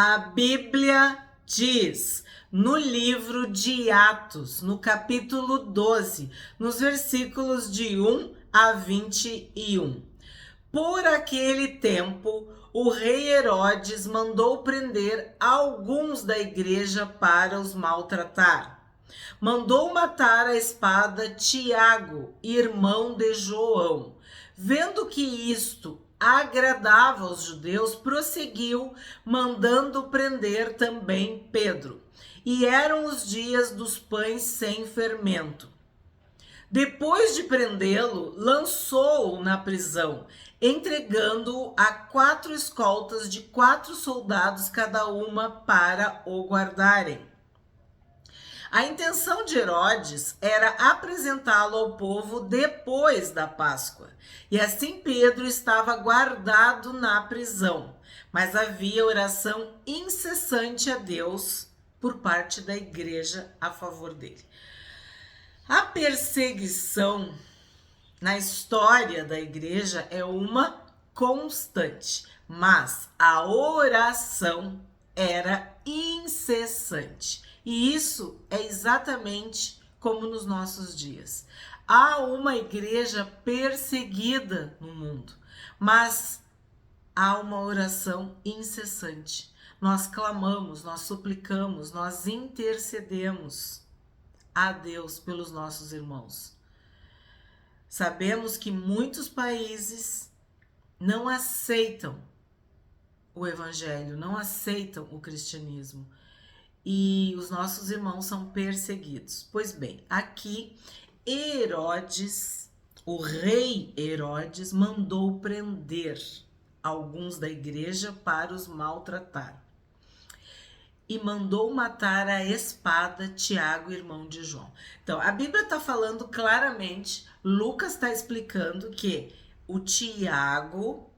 A Bíblia diz no livro de Atos, no capítulo 12, nos versículos de 1 a 21. Por aquele tempo, o rei Herodes mandou prender alguns da igreja para os maltratar. Mandou matar a espada Tiago, irmão de João. Vendo que isto agradava aos judeus, prosseguiu, mandando prender também Pedro. E eram os dias dos pães sem fermento. Depois de prendê-lo, lançou-o na prisão, entregando-o a 4 escoltas de 4 soldados cada uma para o guardarem. A intenção de Herodes era apresentá-lo ao povo depois da Páscoa. E assim Pedro estava guardado na prisão, mas havia oração incessante a Deus por parte da igreja a favor dele. A perseguição na história da igreja é uma constante, mas a oração era incessante. E isso é exatamente como nos nossos dias. Há uma igreja perseguida no mundo, mas há uma oração incessante. Nós clamamos, nós suplicamos, nós intercedemos a Deus pelos nossos irmãos. Sabemos que muitos países não aceitam o evangelho, não aceitam o cristianismo. E os nossos irmãos são perseguidos. Pois bem, aqui Herodes, o rei Herodes, mandou prender alguns da igreja para os maltratar. E mandou matar a espada Tiago, irmão de João. Então, a Bíblia está falando claramente, Lucas está explicando que o Tiago,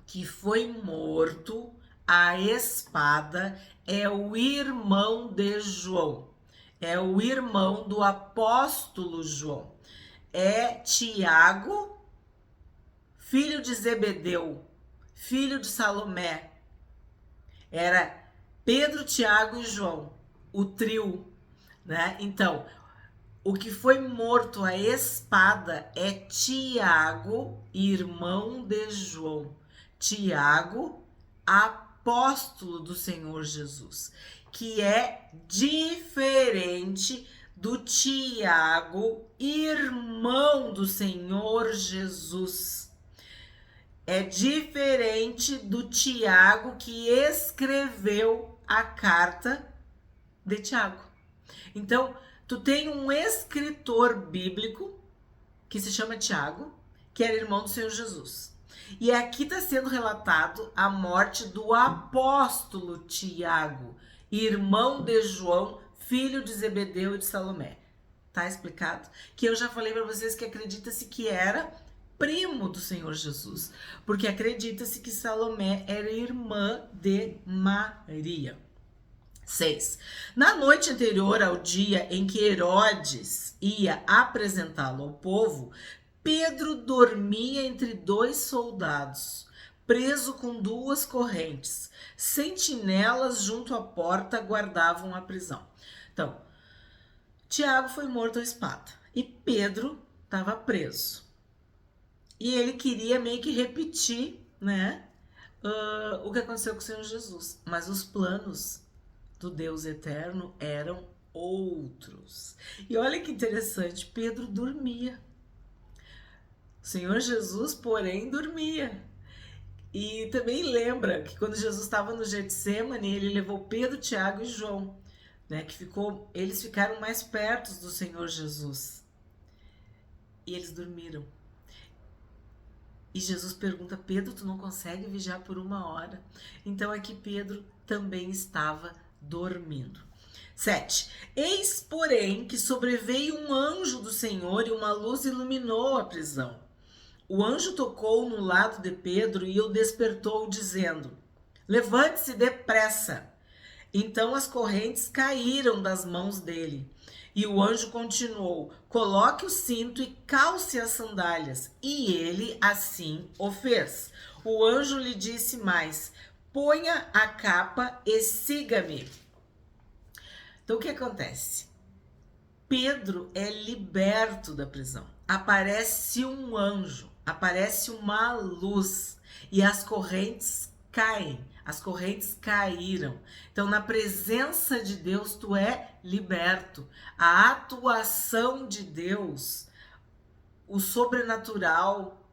que foi morto, a espada, é o irmão de João. É o irmão do apóstolo João. É Tiago, filho de Zebedeu, filho de Salomé. Era Pedro, Tiago e João, o trio, né? Então, o que foi morto a espada é Tiago, irmão de João. Tiago, apóstolo do Senhor Jesus, que é diferente do Tiago, irmão do Senhor Jesus. É diferente do Tiago que escreveu a carta de Tiago. Então, tu tem um escritor bíblico que se chama Tiago, que era irmão do Senhor Jesus. E aqui está sendo relatado a morte do apóstolo Tiago, irmão de João, filho de Zebedeu e de Salomé. Tá explicado? Que eu já falei para vocês que acredita-se que era primo do Senhor Jesus, porque acredita-se que Salomé era irmã de Maria. 6. Na noite anterior ao dia em que Herodes ia apresentá-lo ao povo, Pedro dormia entre 2 soldados, preso com 2 correntes. Sentinelas junto à porta guardavam a prisão. Então, Tiago foi morto à espada e Pedro estava preso. E ele queria meio que repetir, né, o que aconteceu com o Senhor Jesus. Mas os planos do Deus eterno eram outros. E olha que interessante, Pedro dormia. O Senhor Jesus, porém, dormia. E também lembra que quando Jesus estava no Getsêmani, ele levou Pedro, Tiago e João, né, eles ficaram mais perto do Senhor Jesus. E eles dormiram. E Jesus pergunta, Pedro, tu não consegue vigiar por 1 hora? Então aqui Pedro também estava dormindo. 7. Eis, porém, que sobreveio um anjo do Senhor e uma luz iluminou a prisão. O anjo tocou no lado de Pedro e o despertou, dizendo, levante-se depressa. Então as correntes caíram das mãos dele. E o anjo continuou, coloque o cinto e calce as sandálias. E ele assim o fez. O anjo lhe disse mais, ponha a capa e siga-me. Então, o que acontece? Pedro é liberto da prisão. Aparece um anjo, aparece uma luz e as correntes caem, as correntes caíram. Então, na presença de Deus, tu é liberto. A atuação de Deus, o sobrenatural,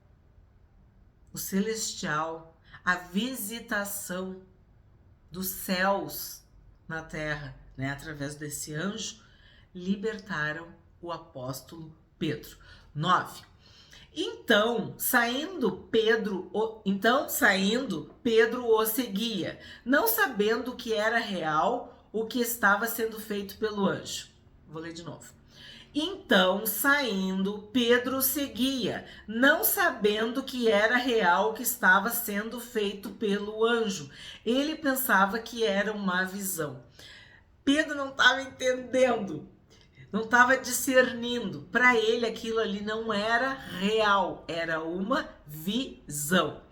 o celestial, a visitação dos céus na terra, né, através desse anjo, libertaram o apóstolo Pedro. 9. Então, saindo, Pedro o seguia, não sabendo que era real o que estava sendo feito pelo anjo. Vou ler de novo. Então, saindo, Pedro o seguia, não sabendo que era real o que estava sendo feito pelo anjo. Ele pensava que era uma visão. Pedro não estava entendendo, não estava discernindo. Para ele, aquilo ali não era real, era uma visão.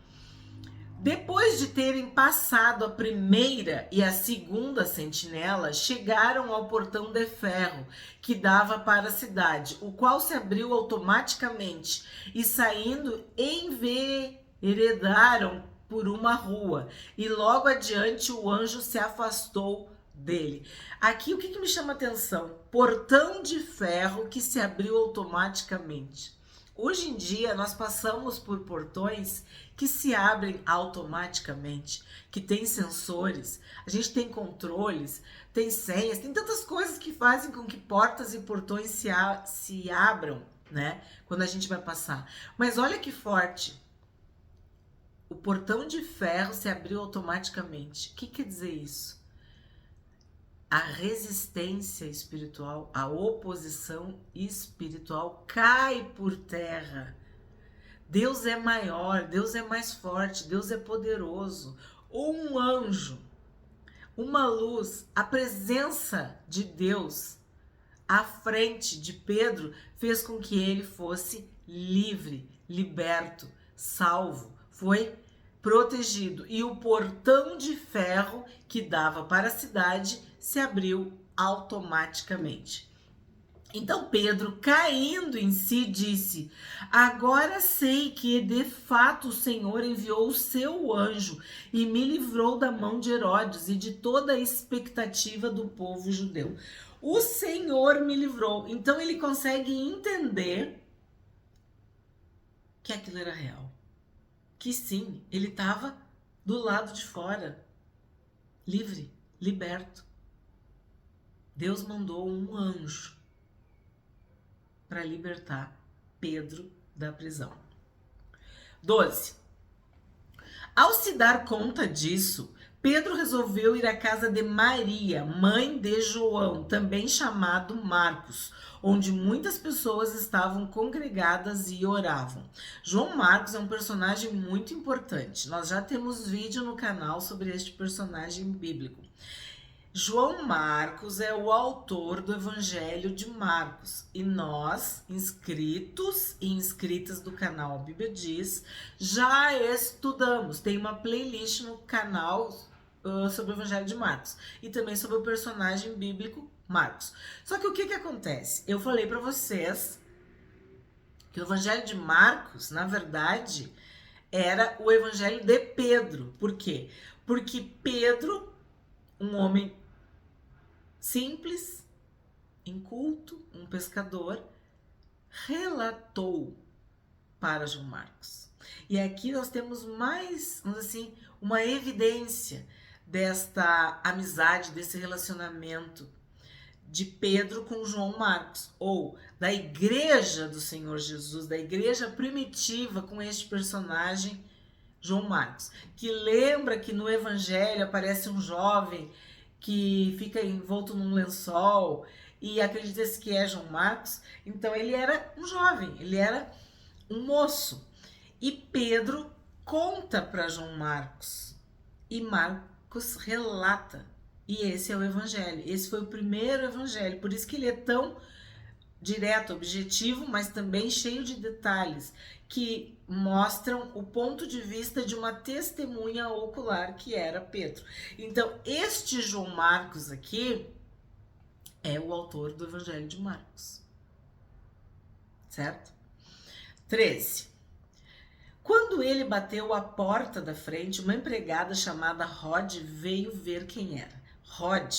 Depois de terem passado a primeira e a segunda sentinela, chegaram ao portão de ferro que dava para a cidade, o qual se abriu automaticamente e, saindo, enveredaram por uma rua e logo adiante o anjo se afastou dele. Aqui o que me chama a atenção? Portão de ferro que se abriu automaticamente. Hoje em dia nós passamos por portões que se abrem automaticamente, que tem sensores, a gente tem controles, tem senhas, tem tantas coisas que fazem com que portas e portões se abram, né? Quando a gente vai passar. Mas olha que forte. O portão de ferro se abriu automaticamente. O que quer dizer isso? A resistência espiritual, a oposição espiritual cai por terra. Deus é maior, Deus é mais forte, Deus é poderoso. Um anjo, uma luz, a presença de Deus à frente de Pedro fez com que ele fosse livre, liberto, salvo, foi protegido. E o portão de ferro que dava para a cidade se abriu automaticamente. Então Pedro, caindo em si, disse: agora sei que de fato o Senhor enviou o seu anjo e me livrou da mão de Herodes e de toda a expectativa do povo judeu. O Senhor me livrou. Então ele consegue entender que aquilo era real. Que sim, ele estava do lado de fora, livre, liberto. Deus mandou um anjo para libertar Pedro da prisão. 12. Ao se dar conta disso, Pedro resolveu ir à casa de Maria, mãe de João, também chamado Marcos, onde muitas pessoas estavam congregadas e oravam. João Marcos é um personagem muito importante. Nós já temos vídeo no canal sobre este personagem bíblico. João Marcos é o autor do Evangelho de Marcos e nós, inscritos e inscritas do canal Bíblia Diz, já estudamos. Tem uma playlist no canal sobre o Evangelho de Marcos e também sobre o personagem bíblico Marcos. Só que o que acontece? Eu falei para vocês que o Evangelho de Marcos, na verdade, era o Evangelho de Pedro. Por quê? Porque Pedro, um homem simples, inculto, um pescador, relatou para João Marcos. E aqui nós temos mais, vamos dizer assim, uma evidência desta amizade, desse relacionamento de Pedro com João Marcos, ou da igreja do Senhor Jesus, da igreja primitiva com este personagem João Marcos, que lembra que no Evangelho aparece um jovem que fica envolto num lençol e acredita-se que é João Marcos. Então ele era um jovem, ele era um moço. E Pedro conta para João Marcos e Marcos relata. E esse é o Evangelho. Esse foi o primeiro Evangelho, por isso que ele é tão direto, objetivo, mas também cheio de detalhes que mostram o ponto de vista de uma testemunha ocular que era Pedro. Então, este João Marcos aqui é o autor do Evangelho de Marcos. Certo? 13. Quando ele bateu à porta da frente, uma empregada chamada Rod veio ver quem era. Rod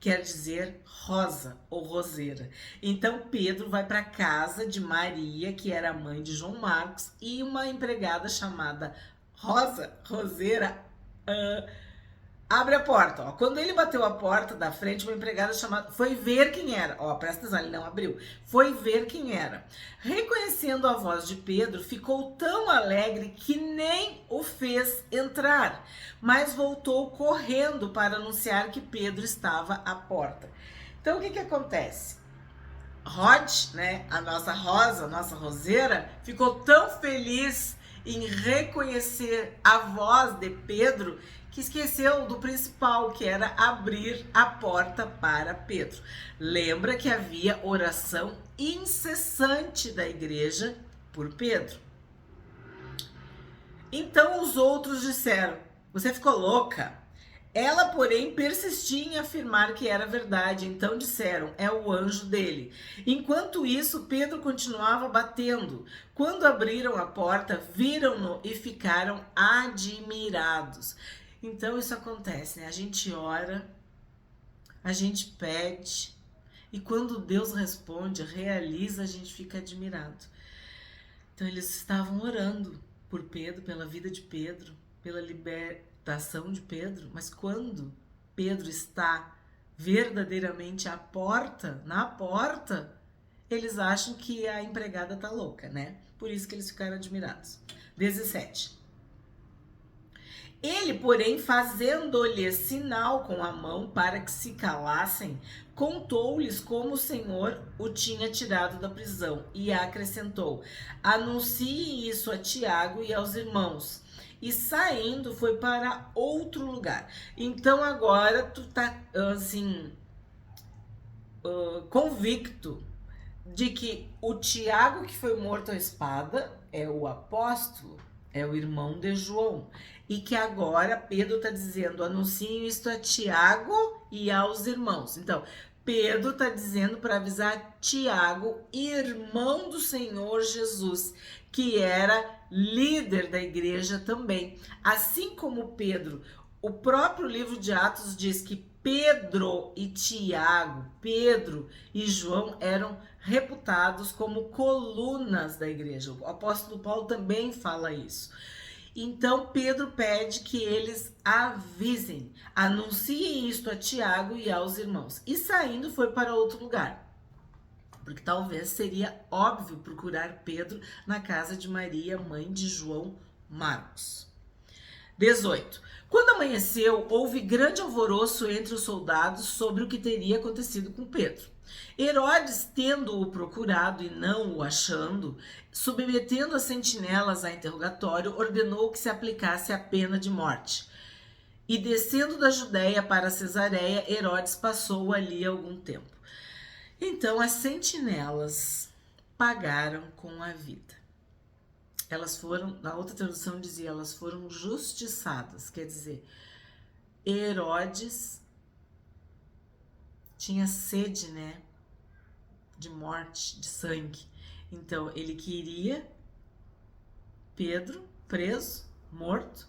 quer dizer rosa ou roseira. Então Pedro vai para a casa de Maria, que era a mãe de João Marcos, e uma empregada chamada Roseira, abre a porta. Ó. Quando ele bateu a porta da frente, uma empregada chamada foi ver quem era. Ó, presta atenção, ele não abriu. Foi ver quem era. Reconhecendo a voz de Pedro, ficou tão alegre que nem o fez entrar, mas voltou correndo para anunciar que Pedro estava à porta. Então, o que acontece? Rod, né, a nossa rosa, a nossa roseira, ficou tão feliz em reconhecer a voz de Pedro que esqueceu do principal, que era abrir a porta para Pedro. Lembra que havia oração incessante da igreja por Pedro. Então os outros disseram: você ficou louca? Ela, porém, persistia em afirmar que era verdade. Então disseram: é o anjo dele. Enquanto isso, Pedro continuava batendo. Quando abriram a porta, viram-no e ficaram admirados. Então isso acontece, né? A gente ora, a gente pede, e quando Deus responde, realiza, a gente fica admirado. Então eles estavam orando por Pedro, pela vida de Pedro, pela libertação de Pedro, mas quando Pedro está verdadeiramente à porta, na porta, eles acham que a empregada tá louca, né? Por isso que eles ficaram admirados. 17. Ele, porém, fazendo-lhe sinal com a mão para que se calassem, contou-lhes como o Senhor o tinha tirado da prisão e acrescentou: anuncie isso a Tiago e aos irmãos. E saindo foi para outro lugar. Então agora tu tá assim convicto de que o Tiago que foi morto à espada é o apóstolo, é o irmão de João. E que agora Pedro está dizendo: anunciem isto a Tiago e aos irmãos. Então, Pedro está dizendo para avisar Tiago, irmão do Senhor Jesus, que era líder da igreja também. Assim como Pedro, o próprio livro de Atos diz que Pedro e Tiago, Pedro e João eram reputados como colunas da igreja. O apóstolo Paulo também fala isso. Então Pedro pede que eles avisem, anunciem isto a Tiago e aos irmãos. E saindo foi para outro lugar, porque talvez seria óbvio procurar Pedro na casa de Maria, mãe de João Marcos. 18. Quando amanheceu, houve grande alvoroço entre os soldados sobre o que teria acontecido com Pedro. Herodes, tendo-o procurado e não o achando, submetendo as sentinelas a interrogatório, ordenou que se aplicasse a pena de morte. E descendo da Judéia para Cesareia, Herodes passou ali algum tempo. Então as sentinelas pagaram com a vida. Elas foram, na outra tradução dizia, elas foram justiçadas, quer dizer, Herodes tinha sede, né, de morte, de sangue. Então ele queria Pedro preso, morto,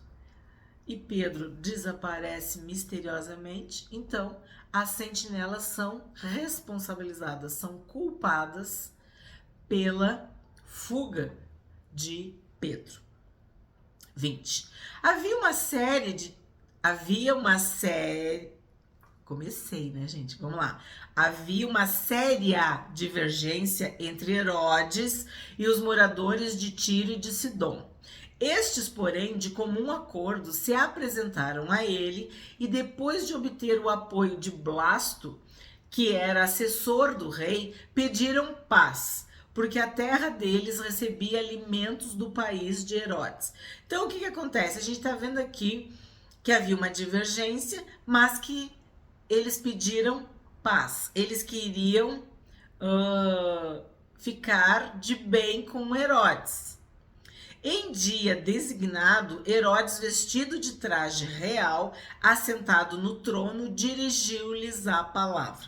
e Pedro desaparece misteriosamente. Então as sentinelas são responsabilizadas, são culpadas pela fuga de Pedro. 20. Havia uma série. Comecei, né, gente? Vamos lá. Havia uma séria divergência entre Herodes e os moradores de Tiro e de Sidom. Estes, porém, de comum acordo, se apresentaram a ele e, depois de obter o apoio de Blasto, que era assessor do rei, pediram paz, porque a terra deles recebia alimentos do país de Herodes. Então, o que acontece? A gente está vendo aqui que havia uma divergência, mas que eles pediram paz. Eles queriam ficar de bem com Herodes. Em dia designado, Herodes, vestido de traje real, assentado no trono, dirigiu-lhes a palavra.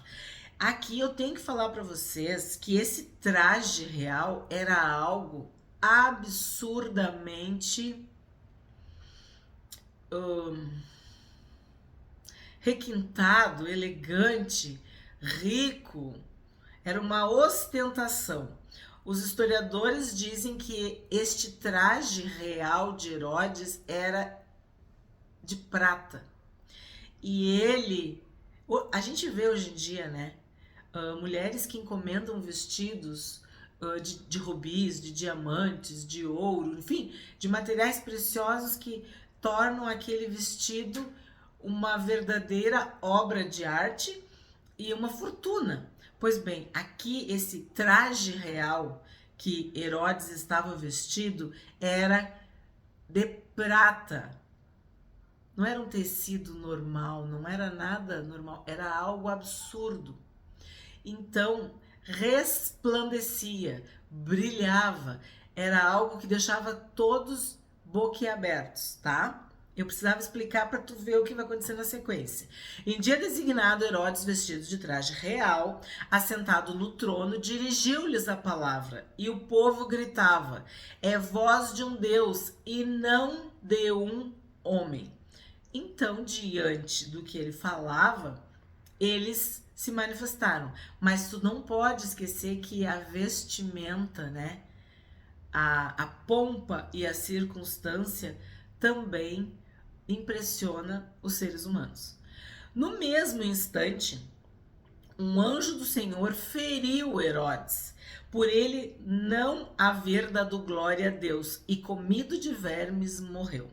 Aqui eu tenho que falar para vocês que esse traje real era algo absurdamente requintado, elegante, rico. Era uma ostentação. Os historiadores dizem que este traje real de Herodes era de prata. E ele, a gente vê hoje em dia, né, mulheres que encomendam vestidos de rubis, de diamantes, de ouro, enfim, de materiais preciosos que tornam aquele vestido uma verdadeira obra de arte e uma fortuna. Pois bem, aqui esse traje real que Herodes estava vestido era de prata. Não era um tecido normal, não era nada normal, era algo absurdo. Então, resplandecia, brilhava, era algo que deixava todos boquiabertos, tá? Eu precisava explicar para tu ver o que vai acontecer na sequência. Em dia designado, Herodes, vestido de traje real, assentado no trono, dirigiu-lhes a palavra, e o povo gritava: é voz de um Deus e não de um homem. Então, diante do que ele falava, eles se manifestaram. Mas tu não pode esquecer que a vestimenta, né, a pompa e a circunstância também impressiona os seres humanos. No mesmo instante, um anjo do Senhor feriu Herodes, por ele não haver dado glória a Deus, e comido de vermes morreu.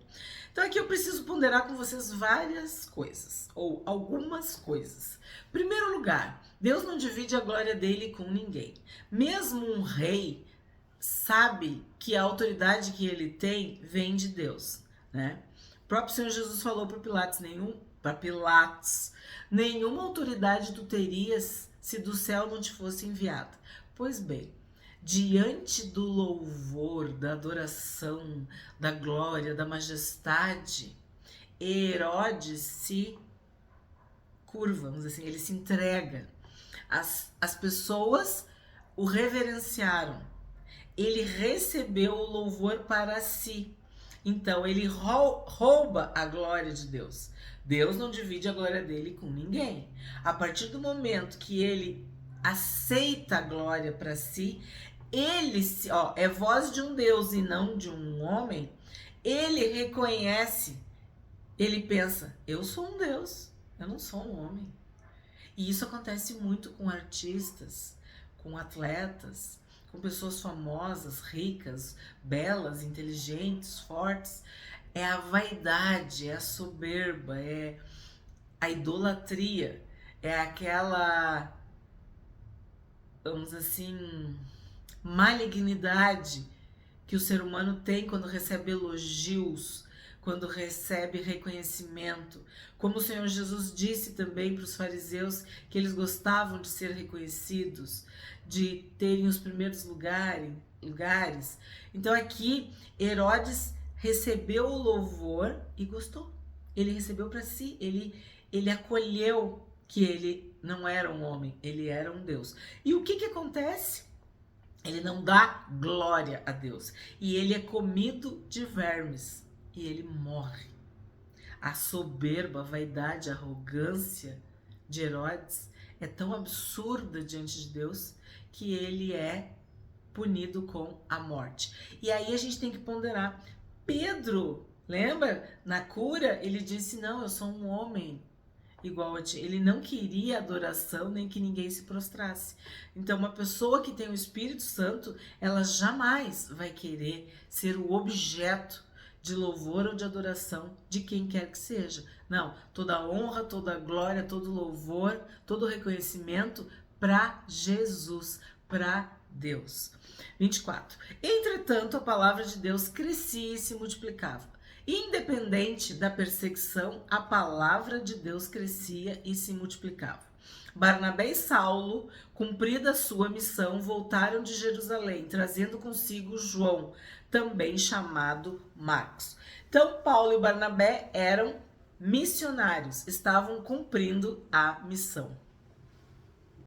Então aqui eu preciso ponderar com vocês várias coisas, ou algumas coisas. Em primeiro lugar, Deus não divide a glória dele com ninguém. Mesmo um rei sabe que a autoridade que ele tem vem de Deus, né? O próprio Senhor Jesus falou para Pilatos, nenhuma autoridade tu terias se do céu não te fosse enviada. Pois bem, diante do louvor, da adoração, da glória, da majestade, Herodes se curva, vamos dizer assim, ele se entrega. As pessoas o reverenciaram. Ele recebeu o louvor para si. Então, ele rouba a glória de Deus. Deus não divide a glória dele com ninguém. A partir do momento que ele aceita a glória para si, ele é voz de um Deus e não de um homem, ele reconhece, ele pensa, eu sou um Deus, eu não sou um homem. E isso acontece muito com artistas, com atletas, com pessoas famosas, ricas, belas, inteligentes, fortes. É a vaidade, é a soberba, é a idolatria, é aquela, vamos assim, malignidade que o ser humano tem quando recebe elogios, quando recebe reconhecimento. Como o Senhor Jesus disse também para os fariseus que eles gostavam de ser reconhecidos, de terem os primeiros lugares. Então aqui Herodes recebeu o louvor e gostou. Ele recebeu para si, ele acolheu que ele não era um homem, ele era um Deus. E o que acontece? Ele não dá glória a Deus. E ele é comido de vermes. E ele morre. A soberba, a vaidade, a arrogância de Herodes é tão absurda diante de Deus que ele é punido com a morte. E aí a gente tem que ponderar. Pedro, lembra? Na cura, ele disse, não, eu sou um homem igual a ti. Ele não queria adoração nem que ninguém se prostrasse. Então, uma pessoa que tem o Espírito Santo, ela jamais vai querer ser o objeto de louvor ou de adoração de quem quer que seja. Não, toda honra, toda glória, todo louvor, todo reconhecimento para Jesus, para Deus. 24. Entretanto, a palavra de Deus crescia e se multiplicava. Independente da perseguição, a palavra de Deus crescia e se multiplicava. Barnabé e Saulo, cumprida sua missão, voltaram de Jerusalém, trazendo consigo João, também chamado Marcos. Então, Paulo e Barnabé eram missionários, estavam cumprindo a missão.